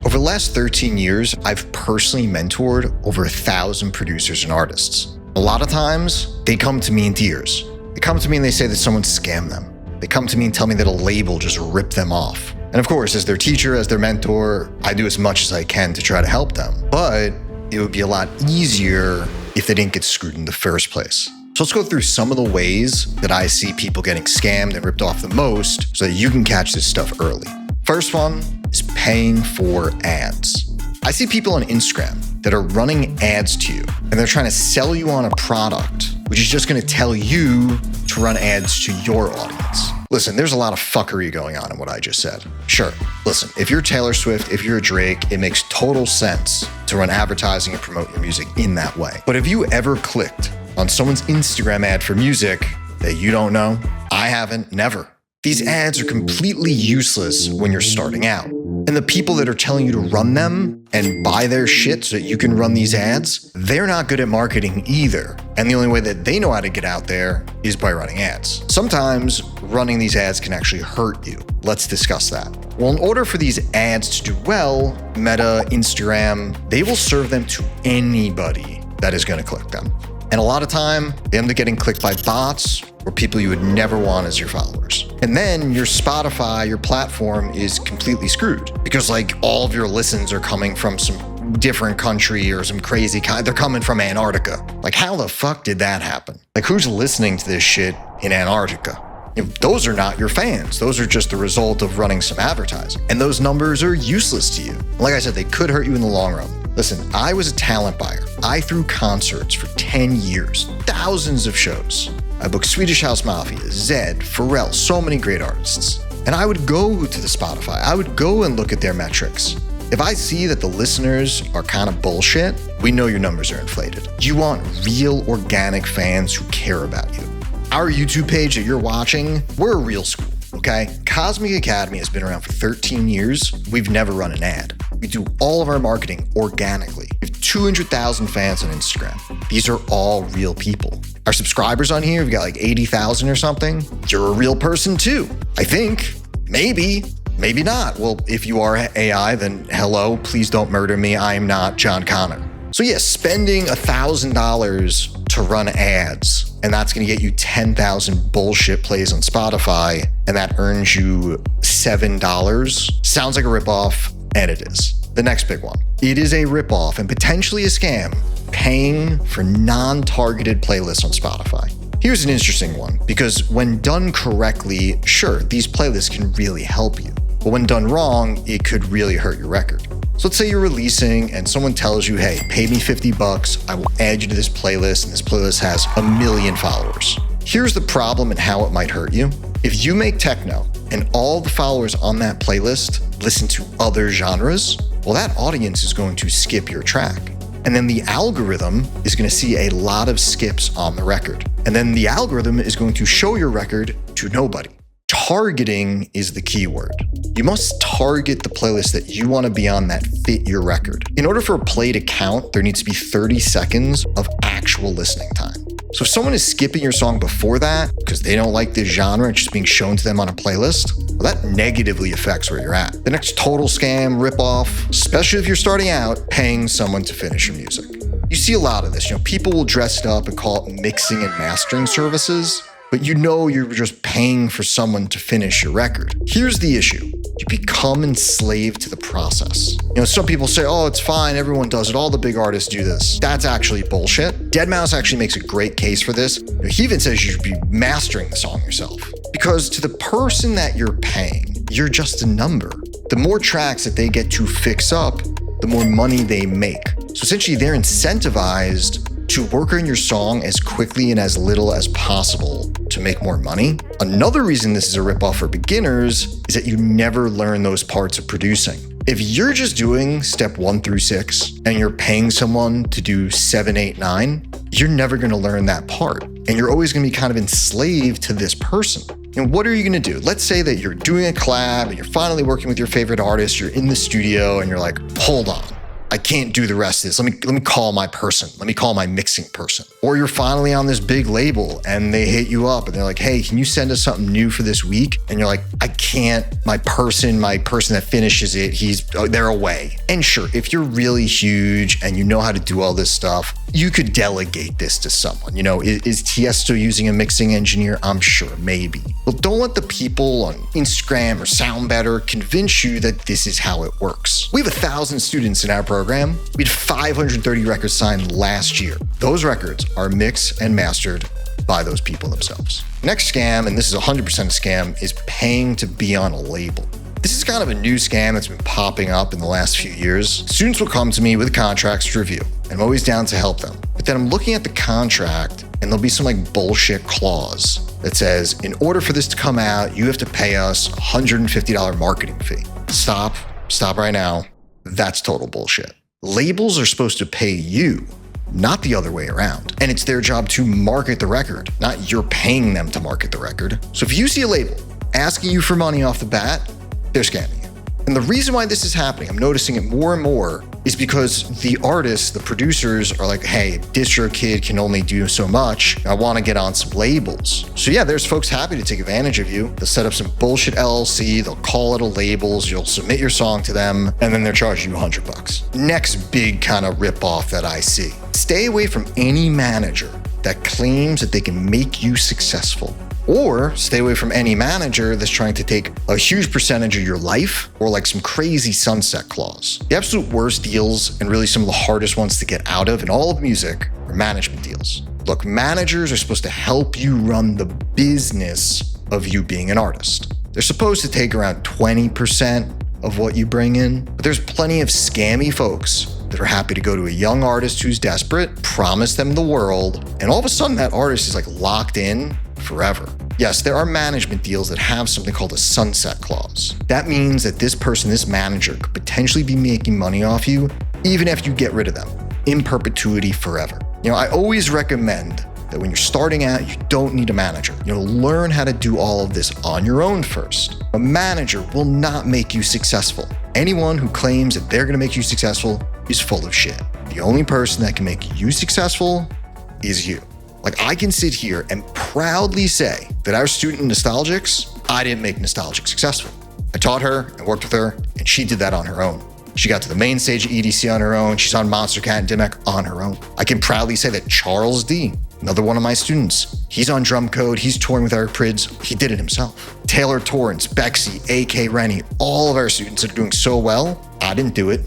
Over the last 13 years, I've personally mentored over 1,000 producers and artists. A lot of times, they come to me in tears. They come to me and they say that someone scammed them. They come to me and tell me that a label just ripped them off. And of course, as their teacher, as their mentor, I do as much as I can to try to help them. But it would be a lot easier if they didn't get screwed in the first place. So let's go through some of the ways that I see people getting scammed and ripped off the most so that you can catch this stuff early. First one is paying for ads. I see people on Instagram that are running ads to you and they're trying to sell you on a product, which is just going to tell you to run ads to your audience. Listen, there's a lot of fuckery going on in what I just said. Sure, listen, if you're Taylor Swift, if you're a Drake, it makes total sense to run advertising and promote your music in that way. But have you ever clicked on someone's Instagram ad for music that you don't know? I haven't, never. These ads are completely useless when you're starting out. And the people that are telling you to run them and buy their shit so that you can run these ads, they're not good at marketing either. And the only way that they know how to get out there is by running ads. Sometimes running these ads can actually hurt you. Let's discuss that. Well, in order for these ads to do well, Meta, Instagram, they will serve them to anybody that is going to click them. And a lot of time, they end up getting clicked by bots or people you would never want as your followers. And then your Spotify, your platform is completely screwed because like all of your listens are coming from some different country or some crazy kind. They're coming from Antarctica. Like how the fuck did that happen? Like who's listening to this shit in Antarctica? Those are not your fans. Those are just the result of running some advertising. And those numbers are useless to you. Like I said, they could hurt you in the long run. Listen, I was a talent buyer. I threw concerts for 10 years, thousands of shows. I booked Swedish House Mafia, Zedd, Pharrell, so many great artists. And I would go to the Spotify. I would go and look at their metrics. If I see that the listeners are kind of bullshit, we know your numbers are inflated. You want real organic fans who care about you. Our YouTube page that you're watching, we're a real school, okay? Cosmic Academy has been around for 13 years. We've never run an ad. We do all of our marketing organically. We have 200,000 fans on Instagram. These are all real people. Our subscribers on here, we've got like 80,000 or something. You're a real person too. I think, maybe not. Well, if you are AI, then hello, please don't murder me. I am not John Connor. So yeah, spending $1,000 to run ads, and that's gonna get you 10,000 bullshit plays on Spotify, and that earns you $7, sounds like a ripoff, and it is. The next big one. It is a ripoff and potentially a scam, paying for non-targeted playlists on Spotify. Here's an interesting one, because when done correctly, sure, these playlists can really help you. But when done wrong, it could really hurt your record. So let's say you're releasing and someone tells you, hey, pay me $50, I will add you to this playlist, and this playlist has 1 million followers. Here's the problem and how it might hurt you. If you make techno and all the followers on that playlist listen to other genres, well, that audience is going to skip your track. And then the algorithm is going to see a lot of skips on the record. And then the algorithm is going to show your record to nobody. Targeting is the key word. You must target the playlist that you want to be on that fit your record. In order for a play to count, there needs to be 30 seconds of actual listening time. So if someone is skipping your song before that because they don't like this genre, it's just being shown to them on a playlist, well, that negatively affects where you're at. The next total scam, ripoff, especially if you're starting out, paying someone to finish your music. You see a lot of this. People will dress it up and call it mixing and mastering services, but you're just paying for someone to finish your record. Here's the issue. You become enslaved to the process. Some people say, oh, it's fine, everyone does it, all the big artists do this. That's actually bullshit. Deadmau5 actually makes a great case for this. He even says you should be mastering the song yourself. Because to the person that you're paying, you're just a number. The more tracks that they get to fix up, the more money they make. So essentially they're incentivized to work on your song as quickly and as little as possible to make more money. Another reason this is a ripoff for beginners is that you never learn those parts of producing. If you're just doing step 1 through 6 and you're paying someone to do 7, 8, 9, you're never gonna learn that part. And you're always gonna be kind of enslaved to this person. And what are you gonna do? Let's say that you're doing a collab and you're finally working with your favorite artist, you're in the studio and you're like, hold on. I can't do the rest of this. Let me call my person. Let me call my mixing person. Or you're finally on this big label and they hit you up and they're like, hey, can you send us something new for this week? And you're like, I can't. My person that finishes it, they're away. And sure, if you're really huge and you know how to do all this stuff, you could delegate this to someone. You know, is Tiesto using a mixing engineer? I'm sure, maybe. But don't let the people on Instagram or Sound Better convince you that this is how it works. We have 1,000 students in our program. We had 530 records signed last year. Those records are mixed and mastered by those people themselves. Next scam, and this is 100% a scam, is paying to be on a label. This is kind of a new scam that's been popping up in the last few years. Students will come to me with contracts to review, and I'm always down to help them. But then I'm looking at the contract, and there'll be some like bullshit clause that says, in order for this to come out, you have to pay us a $150 marketing fee. Stop right now. That's total bullshit. Labels are supposed to pay you, not the other way around. And it's their job to market the record, not you're paying them to market the record. So if you see a label asking you for money off the bat, they're scamming you. And the reason why this is happening, I'm noticing it more and more, is because the artists, the producers are like, hey, DistroKid can only do so much. I want to get on some labels. So yeah, there's folks happy to take advantage of you. They'll set up some bullshit LLC. They'll call it a labels. You'll submit your song to them, and then they're charging you $100. Next big kind of ripoff that I see. Stay away from any manager that claims that they can make you successful. Or stay away from any manager that's trying to take a huge percentage of your life or like some crazy sunset clause. The absolute worst deals and really some of the hardest ones to get out of in all of music are management deals. Look, managers are supposed to help you run the business of you being an artist. They're supposed to take around 20% of what you bring in, but there's plenty of scammy folks that are happy to go to a young artist who's desperate, promise them the world, and all of a sudden that artist is like locked in forever. Yes, there are management deals that have something called a sunset clause. That means that this person, this manager, could potentially be making money off you even if you get rid of them in perpetuity forever. You know, I always recommend that when you're starting out, you don't need a manager. You know, learn how to do all of this on your own first. A manager will not make you successful. Anyone who claims that they're gonna make you successful is full of shit. The only person that can make you successful is you. Like, I can sit here and proudly say that our student Nostalgics, I didn't make Nostalgic successful. I taught her and worked with her, and she did that on her own. She got to the main stage of EDC on her own. She's on Monstercat and DMEC on her own. I can proudly say that Charles D, another one of my students, he's on Drum Code, he's touring with Eric Prydz, he did it himself. Taylor Torrance, Bexy, AK Rennie, all of our students that are doing so well, I didn't do it,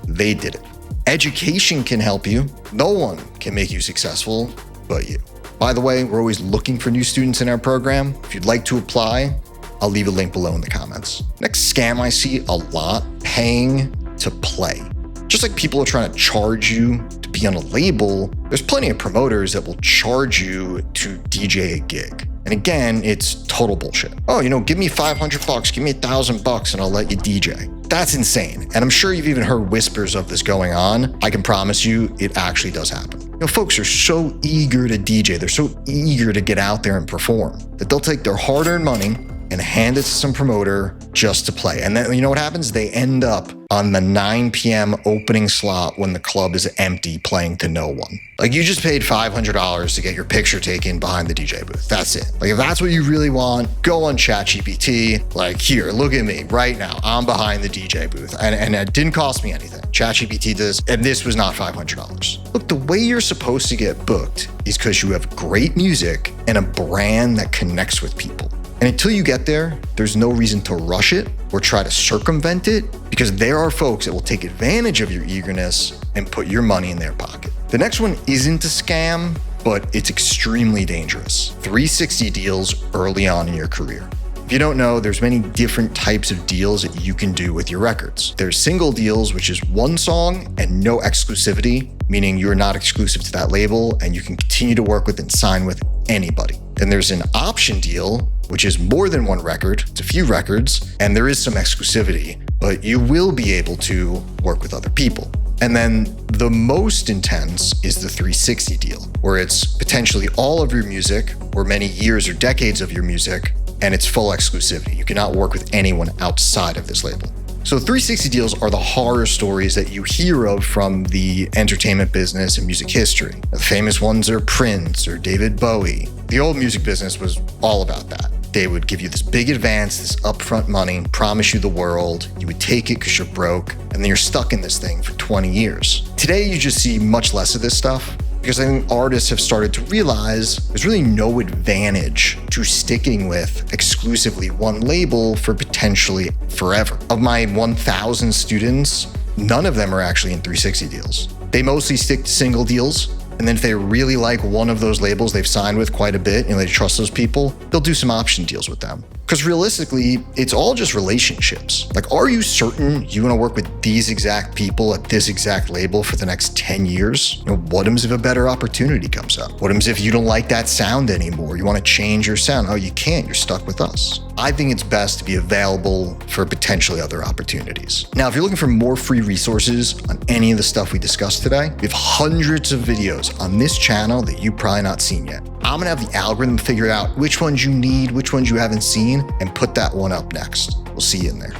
they did it. Education can help you. No one can make you successful but you. By the way, we're always looking for new students in our program. If you'd like to apply, I'll leave a link below in the comments. Next scam I see a lot, paying to play. Just like people are trying to charge you to be on a label, there's plenty of promoters that will charge you to DJ a gig. And again, it's total bullshit. Oh, you know, give me $500, give me $1,000 and I'll let you DJ. That's insane. And I'm sure you've even heard whispers of this going on. I can promise you it actually does happen. You know, folks are so eager to DJ. They're so eager to get out there and perform that they'll take their hard-earned money and hand it to some promoter just to play. And then you know what happens? They end up on the 9 p.m. opening slot when the club is empty playing to no one. Like, you just paid $500 to get your picture taken behind the DJ booth. That's it. Like, if that's what you really want, go on ChatGPT. Like, here, look at me right now. I'm behind the DJ booth. And it didn't cost me anything. ChatGPT did this, and this was not $500. Look, the way you're supposed to get booked is because you have great music and a brand that connects with people. And until you get there, there's no reason to rush it or try to circumvent it, because there are folks that will take advantage of your eagerness and put your money in their pocket. The next one isn't a scam, but it's extremely dangerous. 360 deals early on in your career. If you don't know, there's many different types of deals that you can do with your records. There's single deals, which is one song and no exclusivity, meaning you're not exclusive to that label and you can continue to work with and sign with anybody. Then there's an option deal, which is more than one record, it's a few records, and there is some exclusivity, but you will be able to work with other people. And then the most intense is the 360 deal, where it's potentially all of your music or many years or decades of your music, and it's full exclusivity. You cannot work with anyone outside of this label. So 360 deals are the horror stories that you hear of from the entertainment business and music history. The famous ones are Prince or David Bowie. The old music business was all about that. They would give you this big advance, this upfront money, promise you the world. You would take it because you're broke, and then you're stuck in this thing for 20 years. Today, you just see much less of this stuff because I think artists have started to realize there's really no advantage to sticking with exclusively one label for potentially forever. Of my 1,000 students, none of them are actually in 360 deals. They mostly stick to single deals. And then if they really like one of those labels they've signed with quite a bit and they trust those people, they'll do some option deals with them. Because realistically, it's all just relationships. Like, are you certain you want to work with these exact people at this exact label for the next 10 years? You know, what happens if a better opportunity comes up? What happens if you don't like that sound anymore? You want to change your sound? Oh, you can't. You're stuck with us. I think it's best to be available for potentially other opportunities. Now, if you're looking for more free resources on any of the stuff we discussed today, we have hundreds of videos on this channel that you've probably not seen yet. I'm gonna have the algorithm figure out which ones you need, which ones you haven't seen, and put that one up next. We'll see you in there.